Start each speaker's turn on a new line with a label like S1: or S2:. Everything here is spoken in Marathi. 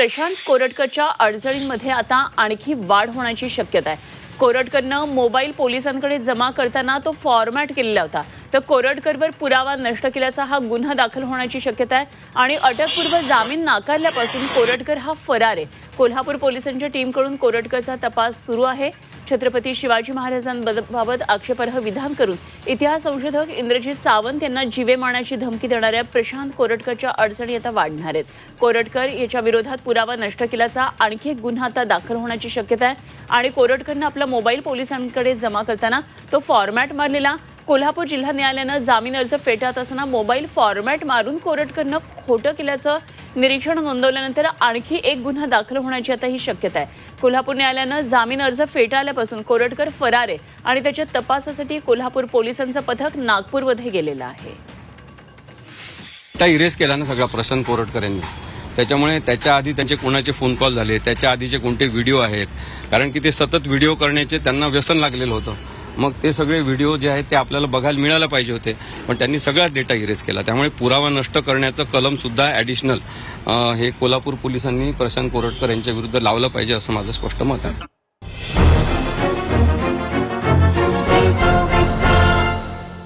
S1: प्रशांत कोरटकरच्या अडचणींमध्ये आता आणखी वाढ होण्याची शक्यता आहे। कोरटकरनं मोबाईल पोलिसांकडे जमा करताना तो फॉर्मॅट केलेला होता, तर कोरटकरवर पुरावा नष्ट केल्याचा हा गुन्हा दाखल होण्याची शक्यता आहे आणि अटकपूर्व जामीन नाकारल्यापासून कोरटकर हा फरार आहे। कोल्हापूर पोलिसांच्या टीमकडून कोरटकरचा तपास सुरू आहे। छत्रपती शिवाजी महाराजांबाबत आक्षेपार्ह विधान करून इतिहास संशोधक इंद्रजित सावंत यांना जीवे मारण्याची धमकी देणाऱ्या प्रशांत कोरटकरच्या अडचणी आता वाढणार आहेत। कोरटकर याच्या विरोधात पुरावा नष्ट केल्याचा आणखी एक गुन्हा आता दाखल होण्याची शक्यता आहे आणि कोरटकरनं आपला मोबाईल पोलिसांकडे जमा करताना तो फॉर्मॅट मारलेला। कोल्हापूर जिल्हा न्यायालयानं जामीन अर्ज फेटाळत असताना मोबाईल फॉर्मॅट मारून कोरटकरनं खोटं केल्याचं निरीक्षण नोंदवल्यानंतर आणखी एक गुन्हा दाखल होण्याची आता ही शक्यता आहे। कोल्हापूर न्यायालयानं जामीन अर्ज फेटाळल्यापासून कोरटकर फरार आहे आणि त्याच्या तपासासाठी कोल्हापूर पोलिसांचं पथक नागपूरमध्ये गेलेलं आहे।
S2: इरेज केला ना सगळा प्रशांत कोरटकर यांनी, त्याच्यामुळे त्याच्या आधी त्यांचे कोणाचे फोन कॉल झाले, त्याच्या आधीचे कोणते व्हिडिओ आहेत, कारण की ते सतत व्हिडिओ करण्याचे त्यांना व्यसन लागलेलं होतं। मग ते सगळे व्हिडिओ जे आहेत ते आपल्याला बघायला मिळायला पाहिजे होते, पण त्यांनी सगळा डेटा इरेज केला। त्यामुळे पुरावा नष्ट करण्याचं कलम सुद्धा ॲडिशनल हे कोल्हापूर पोलिसांनी प्रशांत कोरटकर यांच्या विरुद्ध लावलं पाहिजे असं माझं स्पष्ट मत आहे।